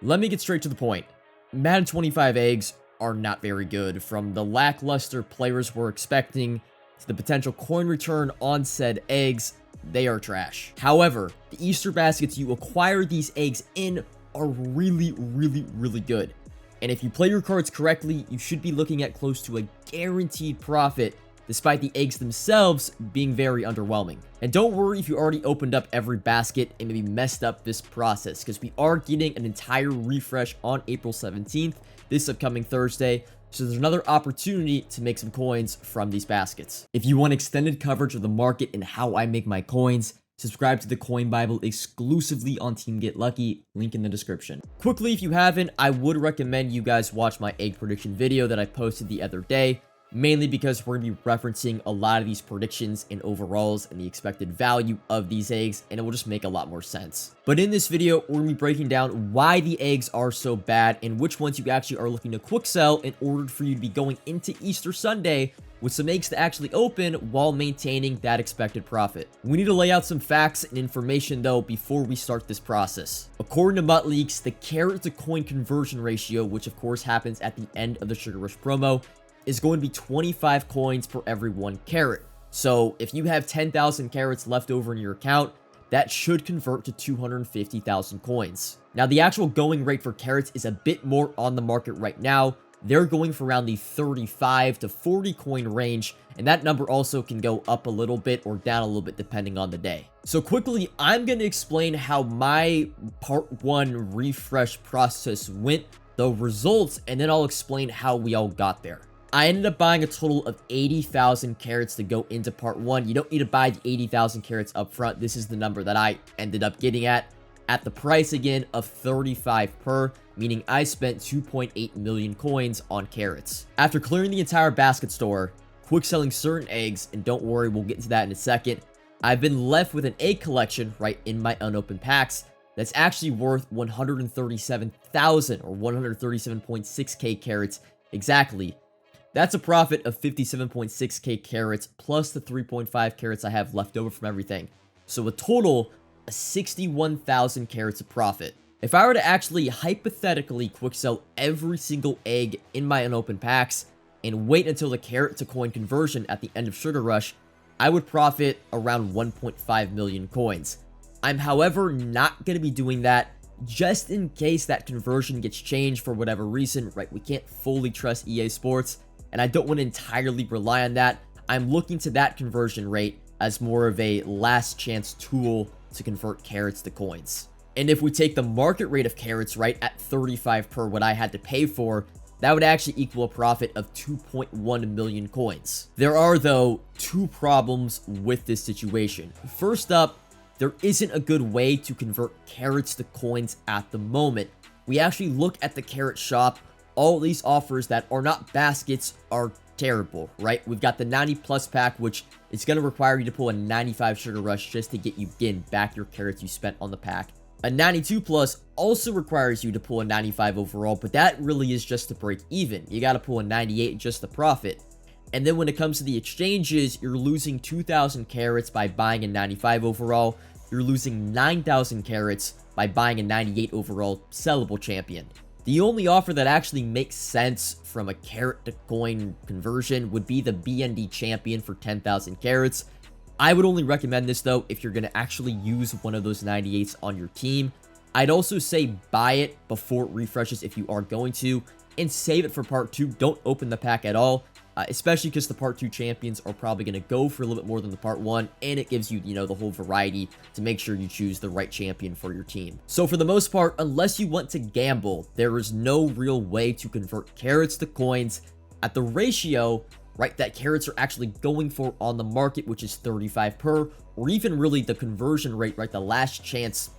Let me get straight to the point. Madden 25 eggs are not very good, from the lackluster players we're expecting to the potential coin return on said eggs. They are trash. However, the Easter baskets you acquire these eggs in are really good. And if you play your cards correctly, you should be looking at close to a guaranteed profit, despite the eggs themselves being very underwhelming. And don't worry if you already opened up every basket and maybe messed up this process, because we are getting an entire refresh on April 17th, this upcoming Thursday, so there's another opportunity to make some coins from these baskets. If you want extended coverage of the market and how I make my coins, subscribe to the Coin Bible exclusively on Team Get Lucky, link in the description. Quickly, if you haven't, I would recommend you guys watch my egg prediction video that I posted the other day, mainly because we're going to be referencing a lot of these predictions and overalls and the expected value of these eggs, and it will just make a lot more sense. But in this video, we're going to be breaking down why the eggs are so bad and which ones you actually are looking to quick sell in order for you to be going into Easter Sunday with some eggs to actually open while maintaining that expected profit. We need to lay out some facts and information though before we start this process. According to Mutt Leaks, the carrot to coin conversion ratio, which of course happens at the end of the Sugar Rush promo, is going to be 25 coins per every 1 carrot. So if you have 10,000 carrots left over in your account, that should convert to 250,000 coins. Now, the actual going rate for carrots is a bit more on the market right now. They're going for around the 35 to 40 coin range, and that number also can go up a little bit or down a little bit depending on the day. So quickly, I'm going to explain how my part 1 refresh process went, the results, and then I'll explain how we all got there. I ended up buying a total of 80,000 carrots to go into part 1. You don't need to buy the 80,000 carrots up front. This is the number that I ended up getting at the price again of 35 per, meaning I spent 2.8 million coins on carrots. After clearing the entire basket store, quick selling certain eggs, and don't worry, we'll get into that in a second, I've been left with an egg collection right in my unopened packs that's actually worth 137,000 or 137.6k carrots exactly. That's a profit of 57.6k carrots plus the 3.5 carrots I have left over from everything. So a total of 61,000 carrots of profit. If I were to actually hypothetically quick sell every single egg in my unopened packs and wait until the carrot to coin conversion at the end of Sugar Rush, I would profit around 1.5 million coins. I'm however not going to be doing that just in case that conversion gets changed for whatever reason, right? We can't fully trust EA Sports, and I don't want to entirely rely on that. I'm looking to that conversion rate as more of a last chance tool to convert carrots to coins. And if we take the market rate of carrots right at 35 per what I had to pay for, that would actually equal a profit of 2.1 million coins. There are though 2 problems with this situation. First up, there isn't a good way to convert carrots to coins at the moment. We actually look at the carrot shop. All these offers that are not baskets are terrible, right? We've got the 90 plus pack, which is going to require you to pull a 95 Sugar Rush just to get you back your carrots you spent on the pack. A 92 plus also requires you to pull a 95 overall, but that really is just to break even. You got to pull a 98 just to profit. And then when it comes to the exchanges, you're losing 2,000 carrots by buying a 95 overall. You're losing 9,000 carrots by buying a 98 overall sellable champion. The only offer that actually makes sense from a carrot to coin conversion would be the BND champion for 10,000 carrots. I would only recommend this though if you're going to actually use one of those 98s on your team. I'd also say buy it before it refreshes if you are going to, and save it for part 2. Don't open the pack at all, especially because the part 2 champions are probably going to go for a little bit more than the part 1, and it gives you, the whole variety to make sure you choose the right champion for your team. So for the most part, unless you want to gamble, there is no real way to convert carrots to coins at the ratio, right, that carrots are actually going for on the market, which is 35 per, or even really the conversion rate, right, the last chance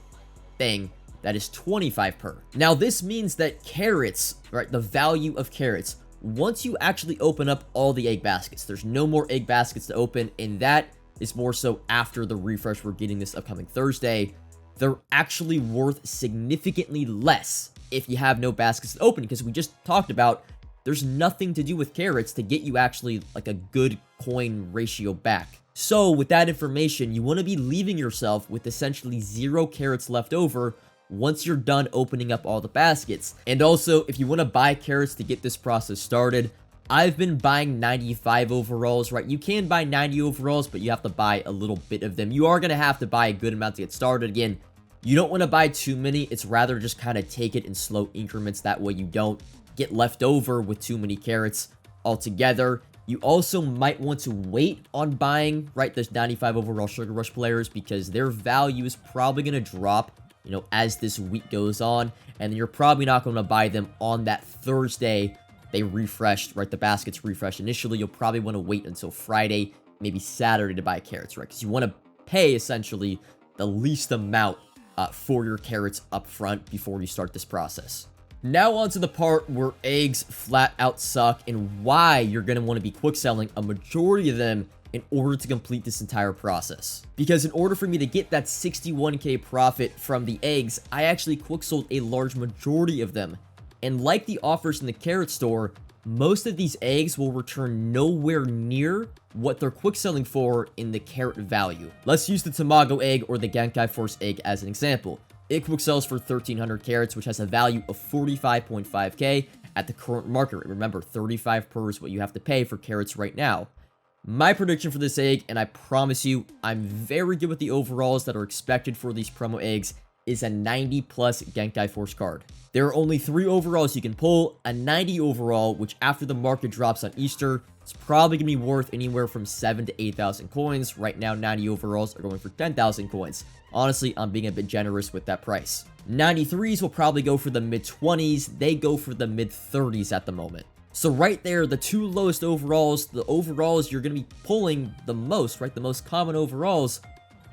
thing, that is 25 per. Now this means that carrots, right, the value of carrots, once you actually open up all the egg baskets, there's no more egg baskets to open, and that is more so after the refresh we're getting this upcoming Thursday. They're actually worth significantly less if you have no baskets to open, because we just talked about there's nothing to do with carrots to get you actually like a good coin ratio back. So with that information, you want to be leaving yourself with essentially 0 carrots left over once you're done opening up all the baskets. And also, if you want to buy carrots to get this process started, I've been buying 95 overalls, right? You can buy 90 overalls, but you have to buy a little bit of them. You are going to have to buy a good amount to get started. Again, you don't want to buy too many. It's rather just kind of take it in slow increments. That way you don't get left over with too many carrots altogether. You also might want to wait on buying, right, this 95 overall Sugar Rush players, because their value is probably going to drop, you know, as this week goes on. And you're probably not going to buy them on that Thursday they refreshed, right? The baskets refreshed initially. You'll probably want to wait until Friday, maybe Saturday to buy carrots, right? Because you want to pay essentially the least amount for your carrots up front before you start this process. Now on to the part where eggs flat out suck and why you're going to want to be quick selling a majority of them in order to complete this entire process. Because in order for me to get that 61k profit from the eggs, I actually quick sold a large majority of them. And like the offers in the carrot store, most of these eggs will return nowhere near what they're quick selling for in the carrot value. Let's use the Tamago egg or the Genkai Force egg as an example. It quick sells for 1,300 carrots, which has a value of 45.5k at the current market rate. Remember, 35 per is what you have to pay for carrots right now. My prediction for this egg, and I promise you, I'm very good with the overalls that are expected for these promo eggs, is a 90 plus Genkai Force card. There are only 3 overalls you can pull. A 90 overall, which after the market drops on Easter, it's probably going to be worth anywhere from 7,000 to 8,000 coins. Right now, 90 overalls are going for 10,000 coins. Honestly, I'm being a bit generous with that price. 93s will probably go for the mid-20s. They go for the mid-30s at the moment. So right there, the 2 lowest overalls, the overalls you're going to be pulling the most, right? The most common overalls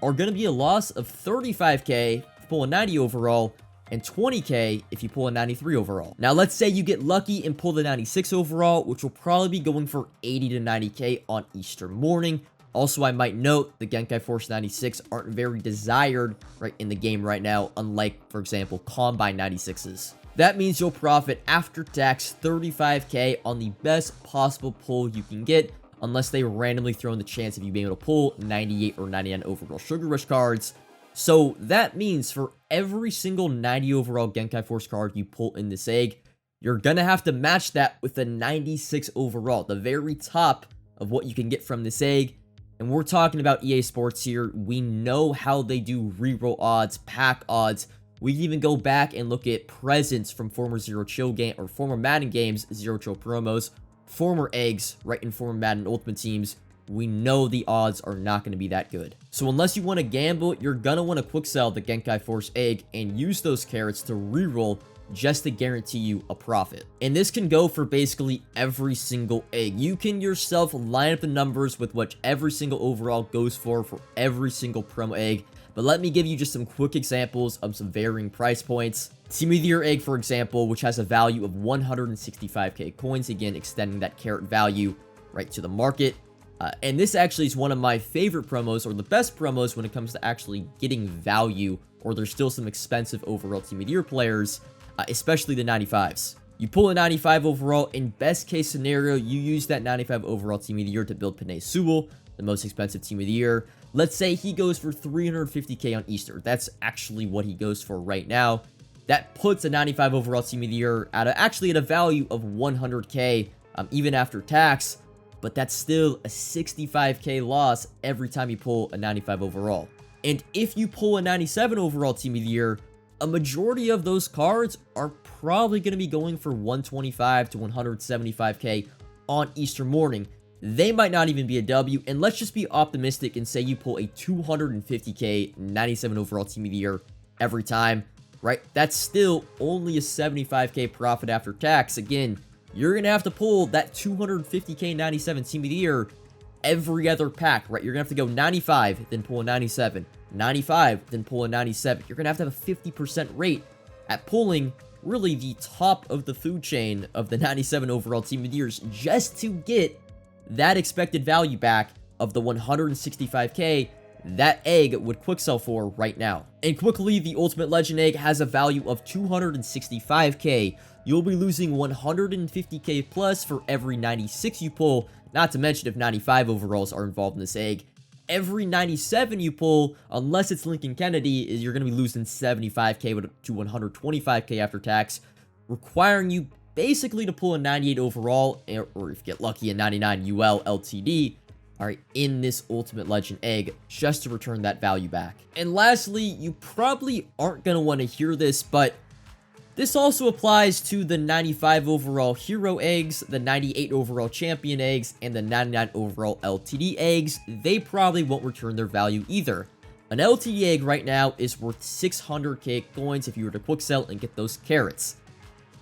are going to be a loss of 35k if you pull a 90 overall, and 20k if you pull a 93 overall. Now, let's say you get lucky and pull the 96 overall, which will probably be going for 80 to 90k on Easter morning. Also, I might note the Genkai Force 96 aren't very desired right in the game right now, unlike, for example, Combine 96s. That means you'll profit after tax 35k on the best possible pull you can get, unless they randomly throw in the chance of you being able to pull 98 or 99 overall Sugar Rush cards. So that means for every single 90 overall Genkai Force card you pull in this egg, you're going to have to match that with a 96 overall, the very top of what you can get from this egg. And we're talking about EA Sports here. We know how they do reroll odds, pack odds. We can even go back and look at presents from former Zero Chill game or former Madden games, Zero Chill promos, former eggs, right, in former Madden Ultimate Teams. We know the odds are not going to be that good. So unless you want to gamble, you're going to want to quick sell the Genkai Force egg and use those carrots to reroll just to guarantee you a profit. And this can go for basically every single egg. You can yourself line up the numbers with what every single overall goes for every single promo egg. But let me give you just some quick examples of some varying price points. Team of the Year egg, for example, which has a value of 165k coins, again, extending that carrot value right to the market. And this actually is one of my favorite promos, or the best promos when it comes to actually getting value, or there's still some expensive overall Team of the Year players, especially the 95s. You pull a 95 overall, in best case scenario, you use that 95 overall Team of the Year to build Panay Sewell, the most expensive Team of the Year. Let's say he goes for 350k on Easter. That's actually what he goes for right now. That puts a 95 overall Team of the Year at a value of 100k, even after tax. But that's still a 65k loss every time you pull a 95 overall. And if you pull a 97 overall Team of the Year, a majority of those cards are probably going to be going for 125 to 175k on Easter morning. They might not even be a W, and let's just be optimistic and say you pull a 250k 97 overall Team of the Year every time, right? That's still only a 75k profit after tax. Again, you're going to have to pull that 250k 97 Team of the Year every other pack, right? You're going to have to go 95, then pull a 97, 95, then pull a 97. You're going to have a 50% rate at pulling really the top of the food chain of the 97 overall Team of the Years just to get that expected value back of the 165k that egg would quick sell for right now. And quickly, the Ultimate Legend egg has a value of 265k. You'll be losing 150k plus for every 96 you pull, not to mention if 95 overalls are involved in this egg. every 97 you pull, unless it's Lincoln Kennedy, is you're going to be losing 75k to 125k after tax, requiring you basically to pull a 98 overall, or if you get lucky, a 99 UL LTD, all right, in this Ultimate Legend egg, just to return that value back. And lastly, you probably aren't going to want to hear this, but this also applies to the 95 overall hero eggs, the 98 overall champion eggs, and the 99 overall LTD eggs. They probably won't return their value either. An LTD egg right now is worth 600k coins if you were to quick sell and get those carrots.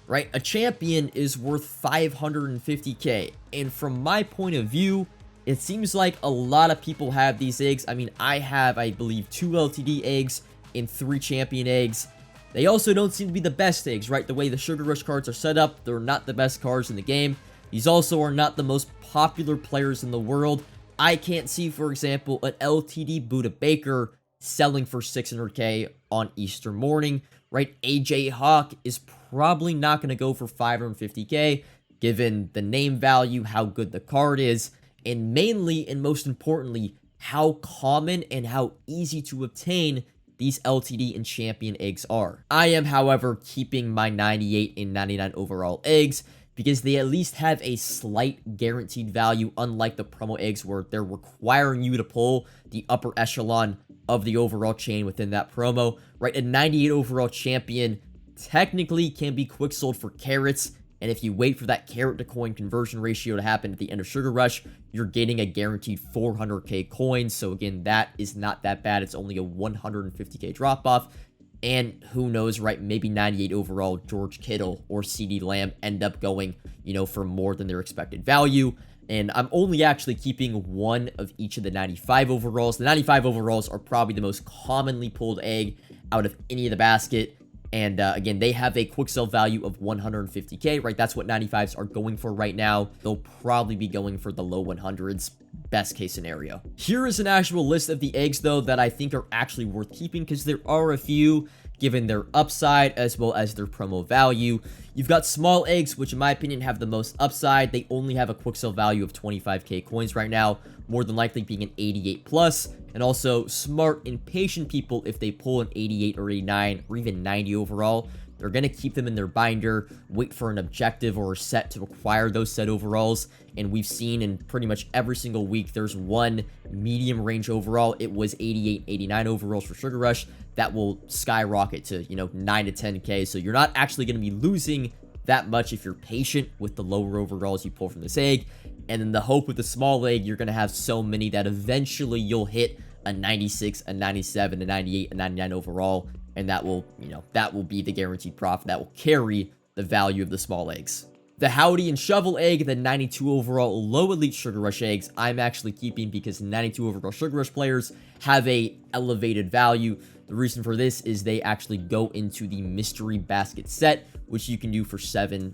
Right? A champion is worth 550k. And from my point of view, it seems like a lot of people have these eggs. I mean, I have, I believe, 2 LTD eggs and 3 champion eggs. They also don't seem to be the best eggs, right? The way the Sugar Rush cards are set up, they're not the best cards in the game. These also are not the most popular players in the world. I can't see, for example, an LTD Buda Baker selling for 600k on Easter morning, right? AJ Hawk is probably not going to go for 550k, given the name value, how good the card is, and mainly, and most importantly, how common and how easy to obtain these LTD and champion eggs are. I am, however, keeping my 98 and 99 overall eggs because they at least have a slight guaranteed value, unlike the promo eggs where they're requiring you to pull the upper echelon of the overall chain within that promo, right? A 98 overall champion technically can be quick sold for carrots, and if you wait for that carrot to coin conversion ratio to happen at the end of Sugar Rush, you're getting a guaranteed 400k coins. So again, that is not that bad. It's only a 150k drop off. And who knows, right? Maybe 98 overall George Kittle or CeeDee Lamb end up going, you know, for more than their expected value. And I'm only actually keeping one of each of the 95 overalls. The 95 overalls are probably the most commonly pulled egg out of any of the basket. And again, they have a quick sell value of 150k, right? That's what 95s are going for right now. They'll probably be going for the low 100s, best case scenario. Here is an actual list of the eggs, though, that I think are actually worth keeping because there are a few, given their upside as well as their promo value. You've got small eggs, which in my opinion have the most upside. They only have a quick sell value of 25k coins right now, more than likely being an 88 plus. And also smart and patient people, if they pull an 88 or 89 or even 90 overall, they're going to keep them in their binder, wait for an objective or a set to acquire those set overalls. And we've seen in pretty much every single week, there's one medium range overall. It was 88, 89 overalls for Sugar Rush. That will skyrocket to, you know, 9 to 10k. So you're not actually going to be losing that much if you're patient with the lower overalls you pull from this egg. And then the hope with the small egg, you're going to have so many that eventually you'll hit a 96, a 97, a 98, a 99 overall. And that will, you know, that will be the guaranteed profit. That will carry the value of the small eggs. The Howdy and Shovel egg, the 92 overall low elite Sugar Rush eggs, I'm actually keeping because 92 overall Sugar Rush players have a elevated value. The reason for this is they actually go into the mystery basket set, which you can do for 7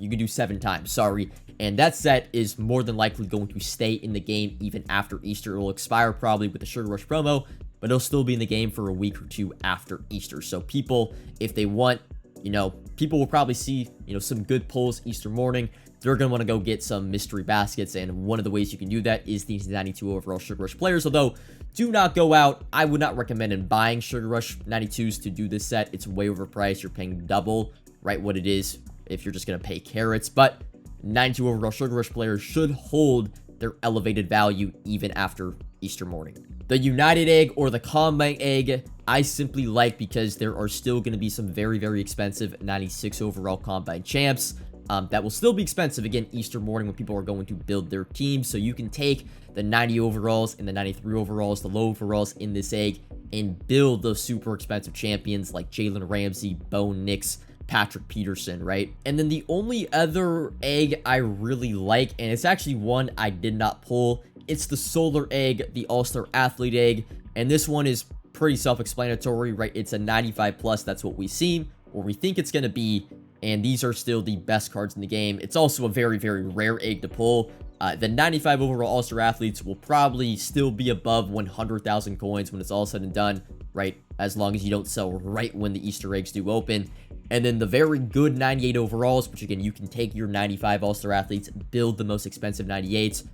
times, sorry. And that set is more than likely going to stay in the game even after Easter. It will expire probably with the Sugar Rush promo, but it'll still be in the game for a week or two after Easter. So people, if they want, you know, people will probably see, you know, some good pulls Easter morning. They're going to want to go get some mystery baskets, and one of the ways you can do that is these 92 overall Sugar Rush players. Although, do not go out. I would not recommend in buying Sugar Rush 92s to do this set. It's way overpriced. You're paying double, right, what it is if you're just going to pay carrots. But 92 overall Sugar Rush players should hold their elevated value even after Easter morning. The United egg or the Combine egg, I simply like because there are still going to be some very, very expensive 96 overall Combine champs. That will still be expensive, again, Easter morning when people are going to build their teams. So you can take the 90 overalls and the 93 overalls, the low overalls in this egg, and build those super expensive champions like Jalen Ramsey, Bo Nix, Patrick Peterson, right? And then the only other egg I really like, and it's actually one I did not pull, it's the Solar egg, the All-Star Athlete egg. And this one is pretty self-explanatory, right? It's a 95 plus, that's what we see, or we think it's going to be. And these are still the best cards in the game. It's also a very, very rare egg to pull. The 95 overall All-Star Athletes will probably still be above 100,000 coins when it's all said and done, right? As long as you don't sell right when the Easter eggs do open. And then the very good 98 overalls, which again, you can take your 95 All-Star Athletes, build the most expensive 98s.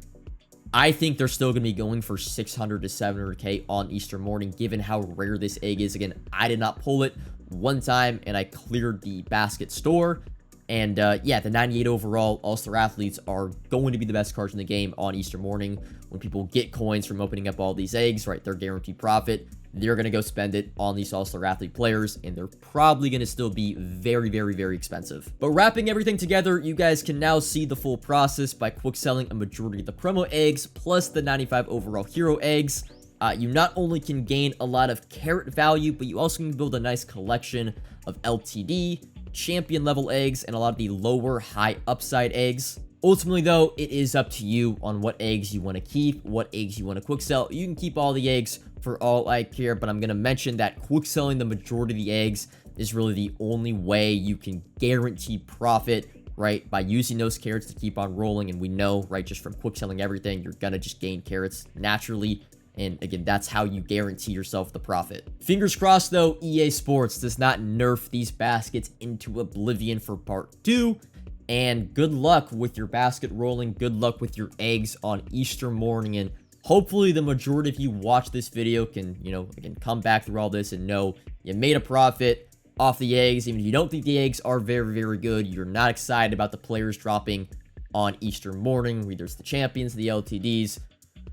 I think they're still going to be going for 600 to 700k on Easter morning, given how rare this egg is. Again, I did not pull it one time, and I cleared the basket store. And yeah, the 98 overall All-Star Athletes are going to be the best cards in the game on Easter morning. When people get coins from opening up all these eggs, right, they're guaranteed profit. They're going to go spend it on these All-Star Athlete players, and they're probably going to still be very, very, very expensive. But wrapping everything together, you guys can now see the full process by quick selling a majority of the promo eggs, plus the 95 overall hero eggs. You not only can gain a lot of carrot value, but you also can build a nice collection of LTD, champion level eggs, and a lot of the lower high upside eggs. Ultimately, though, it is up to you on what eggs you want to keep, what eggs you want to quick sell. You can keep all the eggs for all I care, but I'm going to mention that quick selling the majority of the eggs is really the only way you can guarantee profit, right, by using those carrots to keep on rolling. And we know, right, just from quick selling everything, you're going to just gain carrots naturally. And again, that's how you guarantee yourself the profit. Fingers crossed, though, EA Sports does not nerf these baskets into oblivion for part 2. And good luck with your basket rolling. Good luck with your eggs on Easter morning. And hopefully the majority of you watch this video can, again, come back through all this and know you made a profit off the eggs. Even if you don't think the eggs are very, very good, you're not excited about the players dropping on Easter morning, whether it's the champions, the LTDs,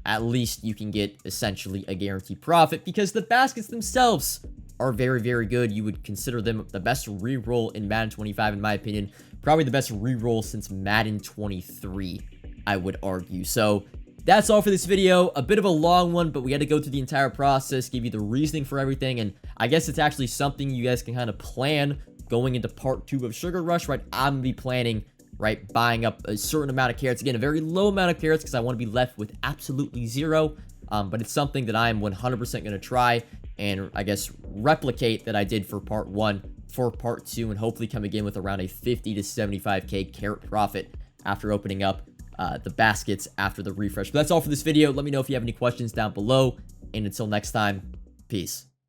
at least you can get essentially a guaranteed profit because the baskets themselves are very, very good. You would consider them the best reroll in Madden 25, in my opinion. Probably the best reroll since Madden 23, I would argue. So that's all for this video. A bit of a long one, but we had to go through the entire process, give you the reasoning for everything, and I guess it's actually something you guys can kind of plan going into part 2 of Sugar Rush, right? I'm going to be planning, right, buying up a certain amount of carrots. Again, a very low amount of carrots because I want to be left with absolutely zero. But it's something that I am 100% going to try and, I guess, replicate that I did for part 1 for part 2, and hopefully come again with around a 50 to 75k carrot profit after opening up the baskets after the refresh. But that's all for this video. Let me know if you have any questions down below, and until next time, peace.